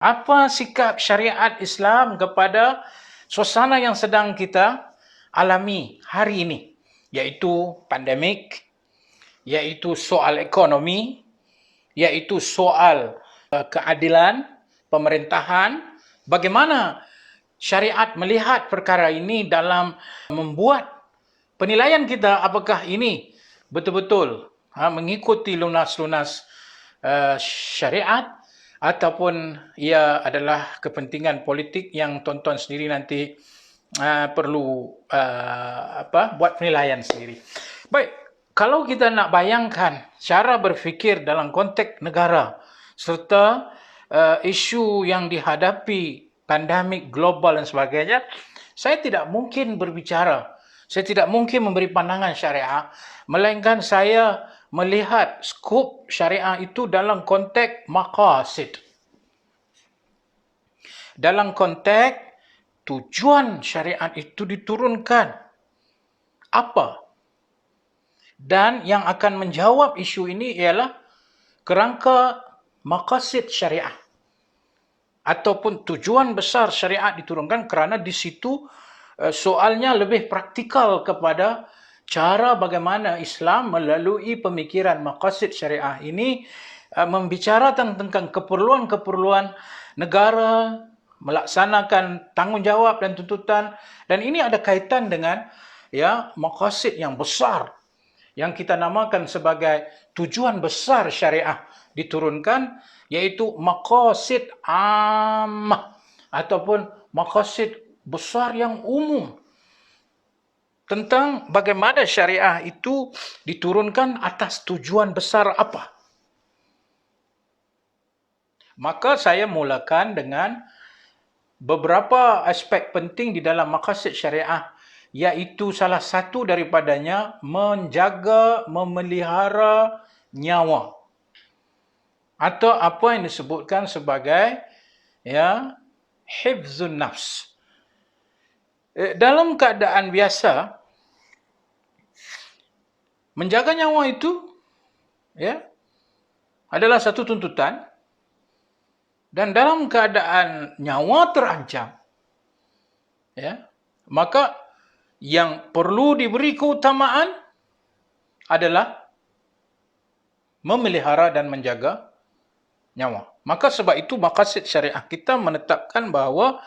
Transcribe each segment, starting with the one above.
Apa sikap syariat Islam kepada suasana yang sedang kita alami hari ini, iaitu pandemik, iaitu soal ekonomi, iaitu soal keadilan pemerintahan. Bagaimana syariat melihat perkara ini dalam membuat penilaian kita, apakah ini betul-betul mengikuti lunas-lunas syariat ataupun ia adalah kepentingan politik yang tuan-tuan sendiri nanti perlu buat penilaian sendiri. Baik, kalau kita nak bayangkan cara berfikir dalam konteks negara serta isu yang dihadapi pandemik global dan sebagainya, saya tidak mungkin berbicara, saya tidak mungkin memberi pandangan syariah, melainkan saya melihat skop syariah itu dalam konteks maqasid. Dalam konteks tujuan syariat itu diturunkan. Apa? Dan yang akan menjawab isu ini ialah kerangka maqasid syariah. Ataupun tujuan besar syariat diturunkan kerana di situ soalnya lebih praktikal kepada cara bagaimana Islam melalui pemikiran maqasid syariah ini membicarakan tentang keperluan-keperluan negara, melaksanakan tanggungjawab dan tuntutan, dan ini ada kaitan dengan maqasid yang besar yang kita namakan sebagai tujuan besar syariah diturunkan, iaitu maqasid ammah ataupun maqasid besar yang umum tentang bagaimana syariah itu diturunkan atas tujuan besar apa. Maka saya mulakan dengan beberapa aspek penting di dalam maqasid syariah, iaitu salah satu daripadanya menjaga, memelihara nyawa, atau apa yang disebutkan sebagai hifzun nafs. Dalam keadaan biasa, menjaga nyawa itu adalah satu tuntutan, dan dalam keadaan nyawa terancam, maka yang perlu diberi keutamaan adalah memelihara dan menjaga nyawa. Maka sebab itu maqasid syariah kita menetapkan bahawa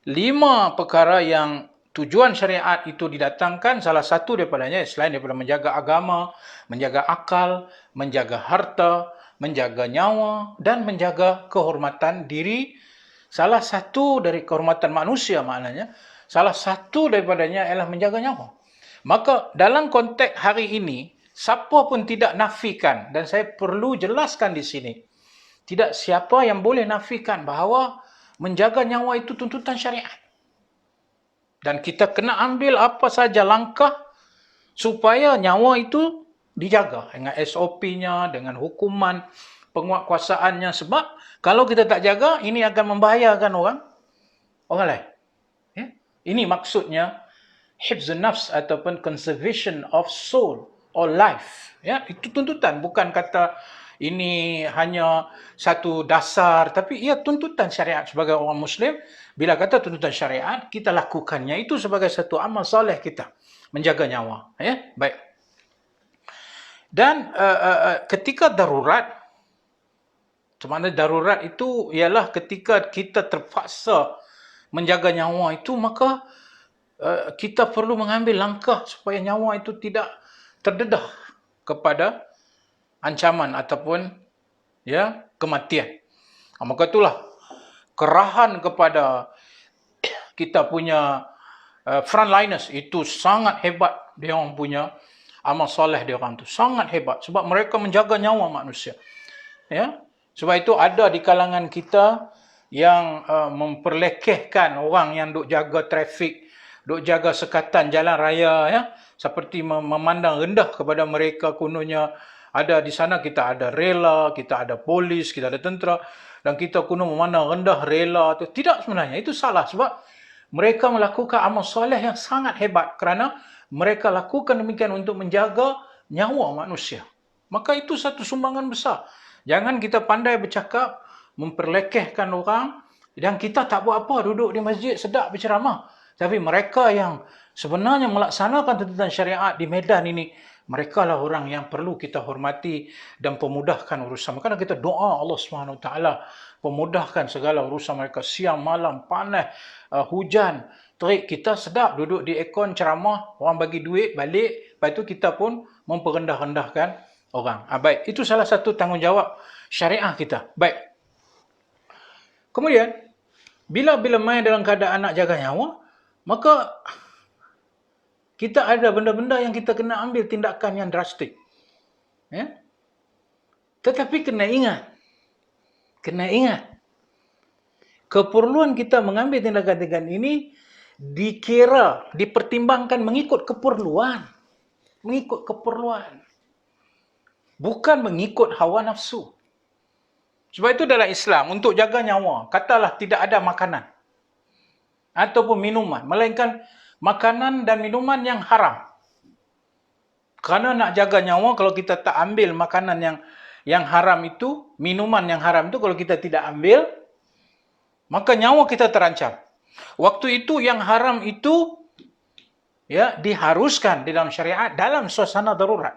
5 perkara yang tujuan syariat itu didatangkan, salah satu daripadanya selain daripada menjaga agama, menjaga akal, menjaga harta, menjaga nyawa dan menjaga kehormatan diri. Salah satu dari kehormatan manusia maknanya, salah satu daripadanya ialah menjaga nyawa. Maka dalam konteks hari ini, siapa pun tidak nafikan, dan saya perlu jelaskan di sini, tidak siapa yang boleh nafikan bahawa menjaga nyawa itu tuntutan syariat. Dan kita kena ambil apa saja langkah supaya nyawa itu dijaga dengan SOP-nya, dengan hukuman, penguatkuasaannya. Sebab kalau kita tak jaga, ini akan membahayakan orang lain. Ini maksudnya hifzun nafs ataupun conservation of soul or life. Itu tuntutan, bukan kata ini hanya satu dasar, tapi ia tuntutan syariat sebagai orang Muslim. Bila kata tuntutan syariat, kita lakukannya itu sebagai satu amal soleh kita, menjaga nyawa. Baik. Dan ketika darurat, sebenarnya darurat itu ialah ketika kita terpaksa menjaga nyawa itu, maka kita perlu mengambil langkah supaya nyawa itu tidak terdedah kepada ancaman ataupun kematian. Maka itulah kerahan kepada kita punya frontliners itu sangat hebat. Dia orang punya amal soleh, dia orang tu sangat hebat sebab mereka menjaga nyawa manusia. Sebab itu ada di kalangan kita yang memperlekehkan orang yang duk jaga trafik, duk jaga sekatan jalan raya, seperti memandang rendah kepada mereka. Kononnya ada di sana, kita ada rela, kita ada polis, kita ada tentera, dan kita kuno memandang rendah rela itu. Tidak, sebenarnya itu salah, sebab mereka melakukan amal soleh yang sangat hebat kerana mereka lakukan demikian untuk menjaga nyawa manusia. Maka itu satu sumbangan besar. Jangan kita pandai bercakap memperlekehkan orang, dan kita tak buat apa, duduk di masjid sedap berceramah. Tapi mereka yang sebenarnya melaksanakan tuntutan syariat di medan ini, mereka lah orang yang perlu kita hormati dan pemudahkan urusan. Makanya kita doa Allah SWT pemudahkan segala urusan mereka, siang malam, panas, hujan, terik, kita sedap duduk di aircon ceramah, orang bagi duit balik, lepas itu kita pun memperendah-rendahkan orang. Baik, itu salah satu tanggungjawab syariah kita. Baik. Kemudian, bila main dalam keadaan nak jaga nyawa, maka kita ada benda-benda yang kita kena ambil tindakan yang drastik. Ya? Tetapi kena ingat, keperluan kita mengambil tindakan-tindakan ini dipertimbangkan mengikut keperluan. Bukan mengikut hawa nafsu. Sebab itu dalam Islam, untuk jaga nyawa, katalah tidak ada makanan ataupun minuman, melainkan makanan dan minuman yang haram. Kerana nak jaga nyawa, kalau kita tak ambil makanan yang haram itu, minuman yang haram itu, kalau kita tidak ambil, maka nyawa kita terancam. Waktu itu yang haram itu ya diharuskan di dalam syariat dalam suasana darurat.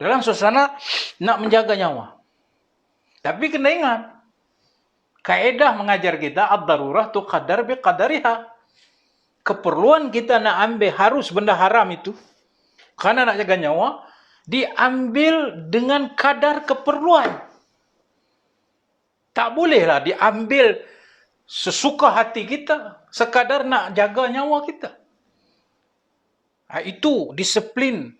Dalam suasana nak menjaga nyawa. Tapi kena ingat, kaedah mengajar kita ad-darurah tuqaddar biqadariha. Keperluan kita nak ambil harus benda haram itu, kerana nak jaga nyawa, diambil dengan kadar keperluan. Tak bolehlah diambil sesuka hati kita, sekadar nak jaga nyawa kita. Itu disiplin.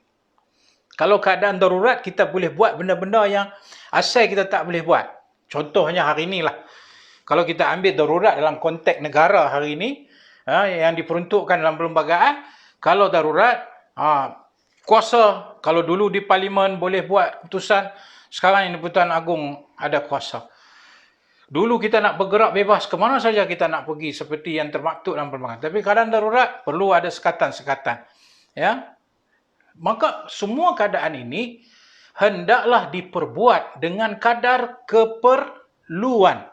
Kalau keadaan darurat, kita boleh buat benda-benda yang asal kita tak boleh buat. Contohnya hari inilah. Kalau kita ambil darurat dalam konteks negara hari ini, yang diperuntukkan dalam perlembagaan, kalau darurat, kuasa, kalau dulu di parlimen boleh buat keputusan, sekarang yang di-Pertuan Agong ada kuasa. Dulu kita nak bergerak bebas, ke mana saja kita nak pergi seperti yang termaktub dalam perlembagaan. Tapi keadaan darurat, perlu ada sekatan-sekatan. Ya? Maka semua keadaan ini hendaklah diperbuat dengan kadar keperluan.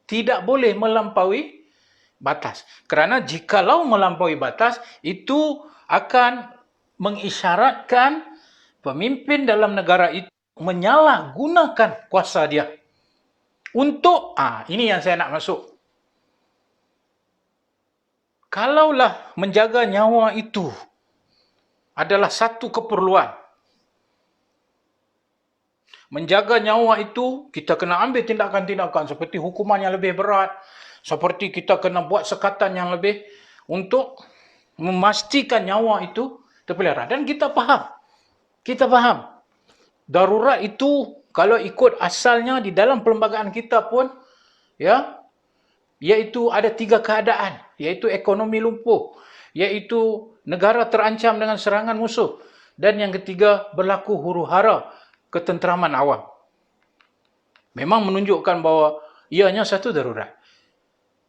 Tidak boleh melampaui batas. Kerana jikalau melampaui batas, itu akan mengisyaratkan pemimpin dalam negara itu menyalahgunakan kuasa dia. Untuk, ini yang saya nak masuk. Kalaulah menjaga nyawa itu adalah satu keperluan. Menjaga nyawa itu, kita kena ambil tindakan-tindakan seperti hukuman yang lebih berat, seperti kita kena buat sekatan yang lebih untuk memastikan nyawa itu terpelihara. Dan kita faham. Darurat itu, kalau ikut asalnya di dalam perlembagaan kita pun, ya, iaitu ada 3 keadaan, iaitu ekonomi lumpuh, iaitu negara terancam dengan serangan musuh, dan yang ketiga berlaku huru-hara ketenteraman awam. Memang menunjukkan bahawa ianya satu darurat.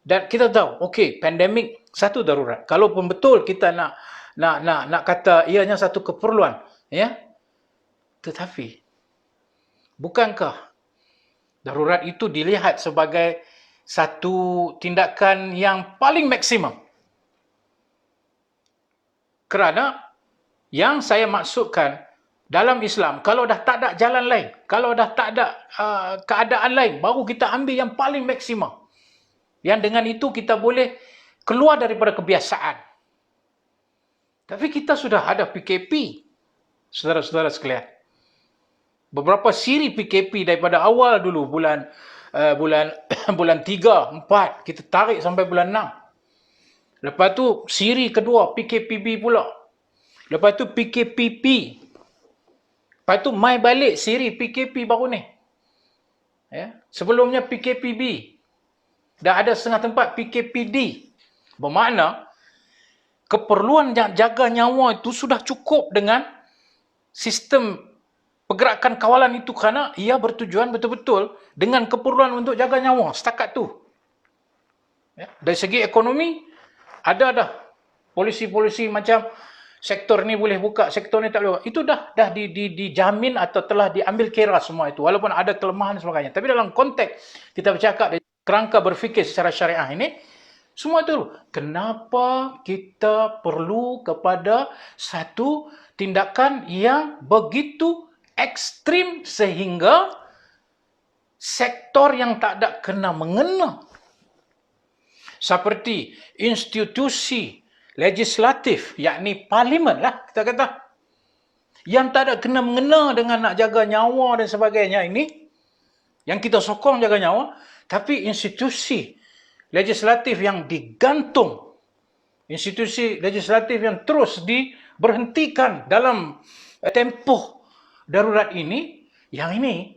Dan kita tahu, okey, pandemik satu darurat. Kalaupun betul kita nak kata ianya satu keperluan, ya. Tetapi bukankah darurat itu dilihat sebagai satu tindakan yang paling maksimum? Kerana yang saya maksudkan dalam Islam, kalau dah tak ada jalan lain, kalau dah tak ada keadaan lain, baru kita ambil yang paling maksimum. Yang dengan itu kita boleh keluar daripada kebiasaan. Tapi kita sudah ada PKP, saudara-saudara sekalian. Beberapa siri PKP daripada awal dulu, bulan 3, 4, kita tarik sampai bulan 6. Lepas tu siri kedua PKPB pula. Lepas tu PKPP. Lepas tu mai balik siri PKP baru ni. Ya, sebelumnya PKPB. Dah ada setengah tempat PKPD. Bermakna keperluan jaga nyawa itu sudah cukup dengan sistem pergerakan kawalan itu, kerana ia bertujuan betul-betul dengan keperluan untuk jaga nyawa setakat tu. Ya, dari segi ekonomi, ada dah polisi-polisi macam sektor ni boleh buka, sektor ni tak boleh buka. Itu dah dijamin atau telah diambil kira semua itu. Walaupun ada kelemahan dan sebagainya. Tapi dalam konteks kita bercakap kerangka berfikir secara syariah ini, semua itu. Kenapa kita perlu kepada satu tindakan yang begitu ekstrim sehingga sektor yang tak ada kena mengena seperti institusi legislatif, yakni parlimen lah kita kata, yang tak ada kena mengena dengan nak jaga nyawa dan sebagainya ini, yang kita sokong jaga nyawa, tapi institusi legislatif yang digantung, institusi legislatif yang terus diberhentikan dalam tempoh darurat ini, yang ini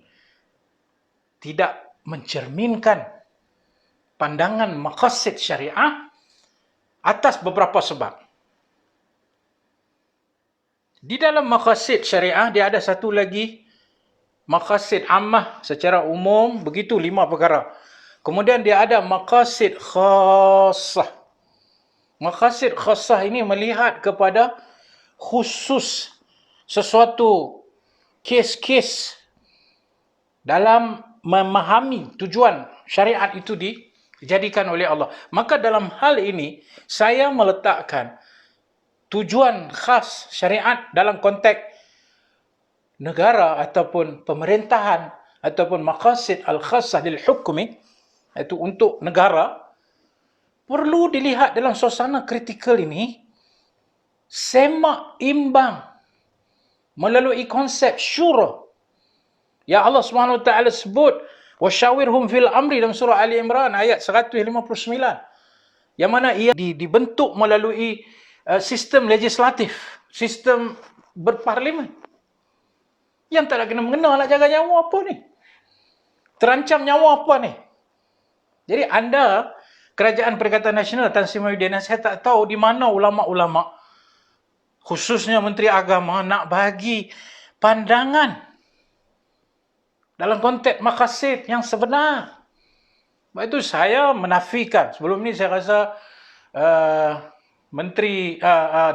tidak mencerminkan pandangan maqasid syariah atas beberapa sebab. Di dalam maqasid syariah, dia ada satu lagi maqasid ammah secara umum, begitu 5 perkara. Kemudian dia ada maqasid khassah. Maqasid khassah ini melihat kepada khusus sesuatu kes-kes dalam memahami tujuan syariat itu dijadikan oleh Allah. Maka dalam hal ini, saya meletakkan tujuan khas syariat dalam konteks negara ataupun pemerintahan ataupun maqasid al-khassah lil hukmi, iaitu untuk negara, perlu dilihat dalam suasana kritikal ini semak imbang melalui konsep syura. Ya Allah Subhanahu Wa Taala sebut wasyawirhum fil amri dalam surah Ali Imran ayat 159. Yang mana ia dibentuk melalui sistem legislatif, sistem berparlimen. Yang tak ada kena mengena nak jaga nyawa apa ni? Terancam nyawa apa ni? Jadi anda, Kerajaan Perikatan Nasional Tan Sri Muhyiddin, saya tak tahu di mana ulama-ulama, khususnya Menteri Agama, nak bagi pandangan dalam konteks maqasid yang sebenar. Sebab itu saya menafikan. Sebelum ni saya rasa Menteri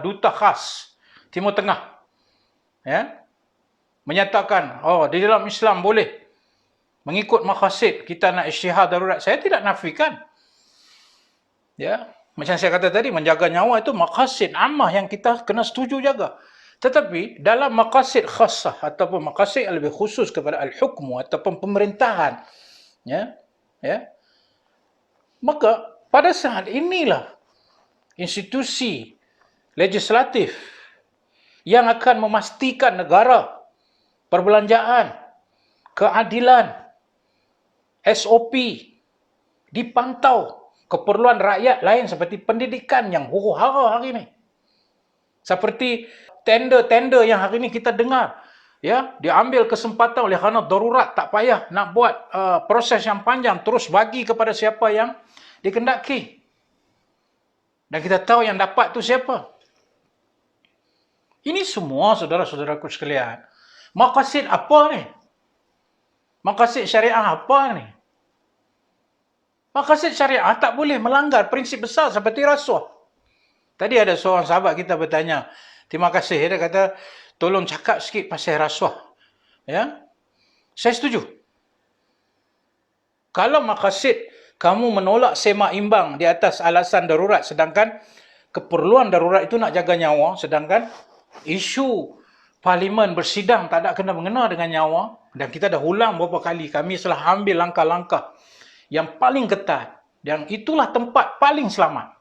Duta Khas Timur Tengah menyatakan, di dalam Islam boleh mengikut maqasid, kita nak isytihad darurat. Saya tidak nafikan. Macam saya kata tadi, menjaga nyawa itu maqasid ammah yang kita kena setuju jaga. Tetapi dalam maqasid khassah ataupun maqasid yang lebih khusus kepada al-hukmu ataupun pemerintahan, maka pada saat inilah institusi legislatif yang akan memastikan negara, perbelanjaan, keadilan, SOP dipantau, keperluan rakyat lain seperti pendidikan yang huru-hara hari ini. Seperti tender-tender yang hari ini kita dengar, diambil kesempatan oleh kerana darurat, tak payah nak buat proses yang panjang, terus bagi kepada siapa yang dikendaki. Dan kita tahu yang dapat tu siapa. Ini semua saudara-saudaraku sekalian, maqasid apa ni? Maqasid syariah apa ni? Maqasid syariah tak boleh melanggar prinsip besar seperti rasuah. Tadi ada seorang sahabat kita bertanya, terima kasih, dia kata, tolong cakap sikit pasal rasuah. Saya setuju. Kalau maqasid kamu menolak semak imbang di atas alasan darurat, sedangkan keperluan darurat itu nak jaga nyawa, sedangkan isu parlimen bersidang tak ada kena mengena dengan nyawa, dan kita dah ulang beberapa kali, kami telah ambil langkah-langkah yang paling ketat, dan itulah tempat paling selamat,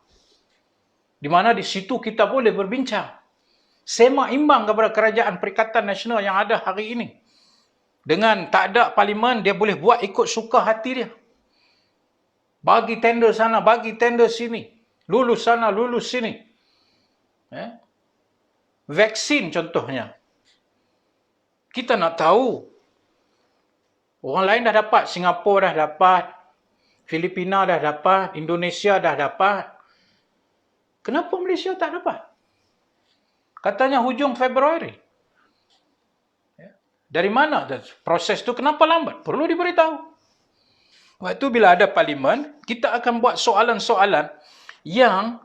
di mana di situ kita boleh berbincang semak imbang kepada Kerajaan Perikatan Nasional yang ada hari ini. Dengan tak ada parlimen, dia boleh buat ikut suka hati dia. Bagi tender sana, bagi tender sini, lulus sana, lulus sini. Vaksin contohnya, kita nak tahu, orang lain dah dapat, Singapura dah dapat, Filipina dah dapat, Indonesia dah dapat. Kenapa Malaysia tak dapat? Katanya hujung Februari. Dari mana proses itu? Kenapa lambat? Perlu diberitahu. Waktu bila ada parlimen, kita akan buat soalan-soalan yang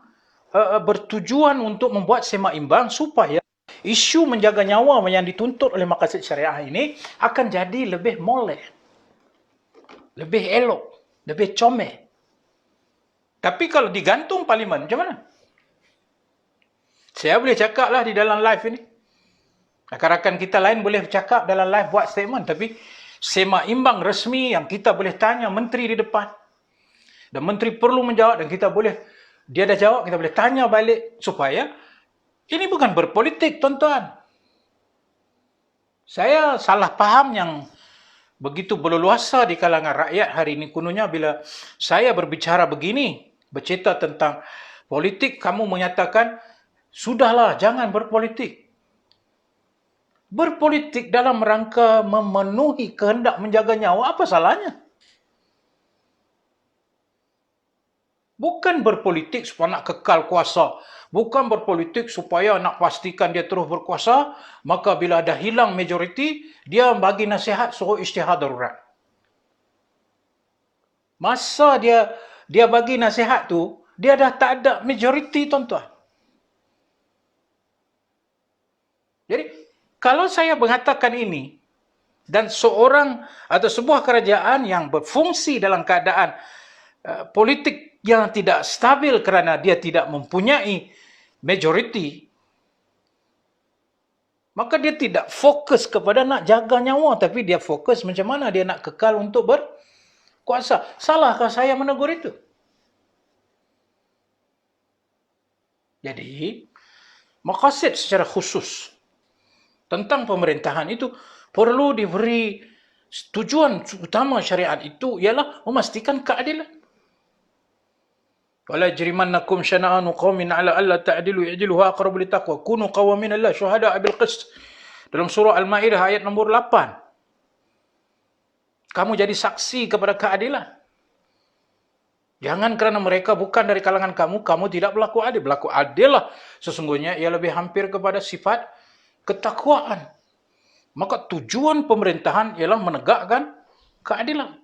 bertujuan untuk membuat seimbang supaya isu menjaga nyawa yang dituntut oleh maqasid syariah ini akan jadi lebih molek, lebih elok, lebih comel. Tapi kalau digantung parlimen, macam mana? Saya boleh cakap lah di dalam live ini. Rakan-rakan kita lain boleh cakap dalam live, buat statement. Tapi seimbang resmi yang kita boleh tanya menteri di depan. Dan menteri perlu menjawab dan kita boleh, dia dah jawab, kita boleh tanya balik supaya ini bukan berpolitik, tuan-tuan. Saya salah faham yang begitu berleluasa di kalangan rakyat hari ini kononnya bila saya berbicara begini, bercerita tentang politik, kamu menyatakan, sudahlah, jangan berpolitik. Berpolitik dalam rangka memenuhi kehendak menjaga nyawa, apa salahnya? Bukan berpolitik supaya nak kekal kuasa. Bukan berpolitik supaya nak pastikan dia terus berkuasa, maka bila dah hilang majoriti, dia bagi nasihat suruh isytihad darurat. Masa dia bagi nasihat tu, dia dah tak ada majoriti, tuan-tuan. Jadi, kalau saya mengatakan ini, dan seorang atau sebuah kerajaan yang berfungsi dalam keadaan politik yang tidak stabil kerana dia tidak mempunyai majoriti, maka dia tidak fokus kepada nak jaga nyawa, tapi dia fokus macam mana dia nak kekal untuk berkuasa. Salahkah saya menegur itu? Jadi, maqasid secara khusus tentang pemerintahan itu perlu diberi tujuan utama syariat itu ialah memastikan keadilan. Wala yajrimannakum syana'anu qaumin 'ala alla ta'dilu i'dilu huwa aqrabu littaqwa kunu qawamin lillah syuhada'a bil qist. Dalam surah Al-Maidah ayat nombor 8. Kamu jadi saksi kepada keadilan. Jangan kerana mereka bukan dari kalangan kamu, kamu tidak berlaku adil. Berlaku adil lah sesungguhnya ia lebih hampir kepada sifat ketakwaan. Maka tujuan pemerintahan ialah menegakkan keadilan.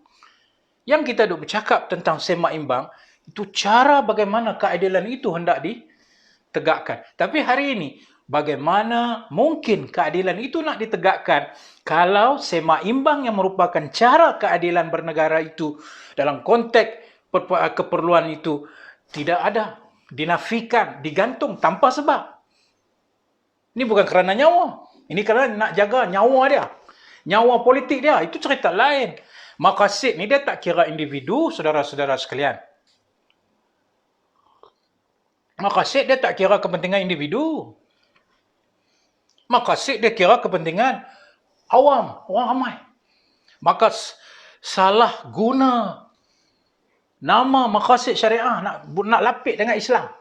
Yang kita duk bercakap tentang seimbang, itu cara bagaimana keadilan itu hendak ditegakkan. Tapi hari ini, bagaimana mungkin keadilan itu nak ditegakkan kalau seimbang yang merupakan cara keadilan bernegara itu dalam konteks keperluan itu tidak ada, dinafikan, digantung tanpa sebab. Ini bukan kerana nyawa. Ini kerana nak jaga nyawa dia. Nyawa politik dia. Itu cerita lain. Maqasid ni dia tak kira individu, saudara-saudara sekalian. Maqasid dia tak kira kepentingan individu. Maqasid dia kira kepentingan awam, orang ramai. Maka salah guna nama maqasid syariah nak lapik dengan Islam.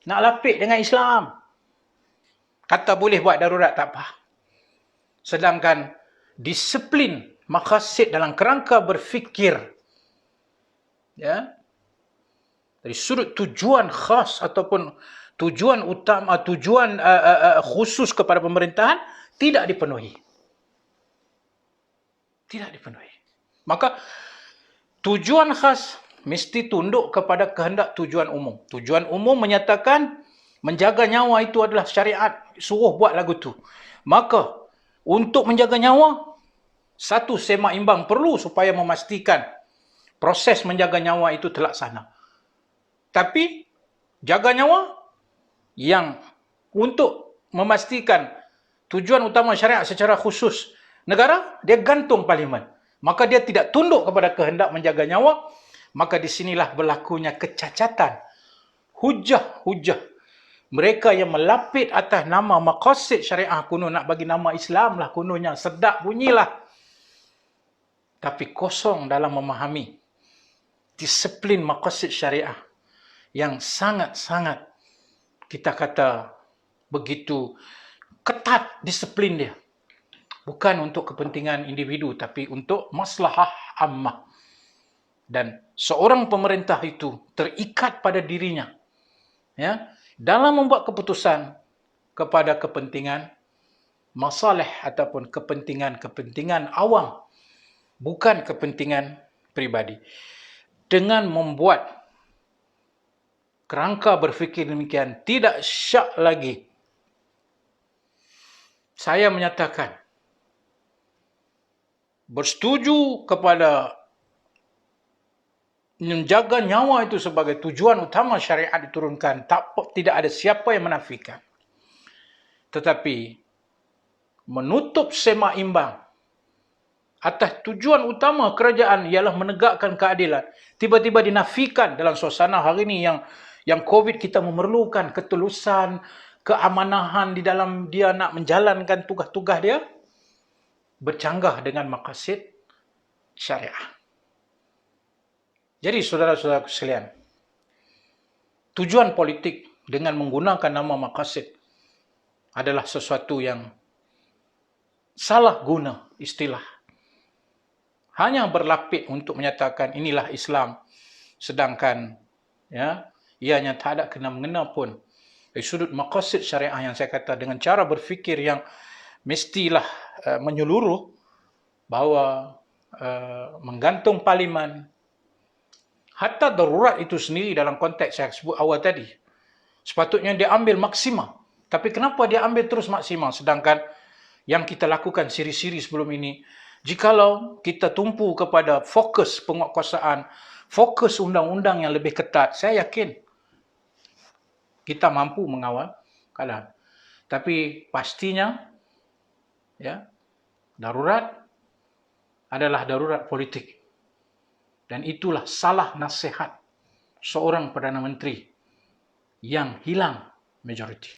Nak lapik dengan Islam. Kata boleh buat darurat, tak apa. Sedangkan disiplin maqasid dalam kerangka berfikir, ya, dari sudut tujuan khas ataupun tujuan utama, tujuan khusus kepada pemerintahan tidak dipenuhi. Tidak dipenuhi. Maka tujuan khas mesti tunduk kepada kehendak tujuan umum. Tujuan umum menyatakan menjaga nyawa itu adalah syariat, suruh buat lagu tu. Maka untuk menjaga nyawa, satu seimbang perlu supaya memastikan proses menjaga nyawa itu terlaksana. Tapi jaga nyawa yang untuk memastikan tujuan utama syariat secara khusus negara, dia gantung parlimen. Maka dia tidak tunduk kepada kehendak menjaga nyawa, maka di sinilah berlakunya kecacatan. Hujah-hujah mereka yang melapit atas nama maqasid syariah, kuno nak bagi nama Islam lah, kononnya sedap bunyilah. Tapi kosong dalam memahami disiplin maqasid syariah yang sangat-sangat, kita kata, begitu ketat disiplin dia. Bukan untuk kepentingan individu, tapi untuk maslahah ammah. Dan seorang pemerintah itu terikat pada dirinya, ya, dalam membuat keputusan kepada kepentingan masalah ataupun kepentingan awam, bukan kepentingan pribadi. Dengan membuat kerangka berfikir demikian tidak syak lagi. Saya menyatakan bersetuju kepada menjaga nyawa itu sebagai tujuan utama syariat diturunkan. Tidak ada siapa yang menafikan. Tetapi menutup sema imbang atas tujuan utama kerajaan ialah menegakkan keadilan, tiba-tiba dinafikan dalam suasana hari ini yang COVID. Kita memerlukan ketulusan, keamanahan di dalam dia nak menjalankan tugas-tugas dia, bercanggah dengan maqasid syariah. Jadi saudara-saudara sekalian, tujuan politik dengan menggunakan nama maqasid adalah sesuatu yang salah guna istilah. Hanya berlapik untuk menyatakan inilah Islam, sedangkan ianya tak ada kena-mengena pun dari sudut maqasid syariah yang saya kata, dengan cara berfikir yang mestilah menyeluruh, bahawa menggantung parlimen, hatta darurat itu sendiri dalam konteks saya sebut awal tadi, sepatutnya dia ambil maksimal. Tapi kenapa dia ambil terus maksimal, sedangkan yang kita lakukan siri-siri sebelum ini, jikalau kita tumpu kepada fokus penguatkuasaan, fokus undang-undang yang lebih ketat, saya yakin kita mampu mengawal keadaan. Tapi pastinya darurat adalah darurat politik. Dan itulah salah nasihat seorang Perdana Menteri yang hilang majoriti.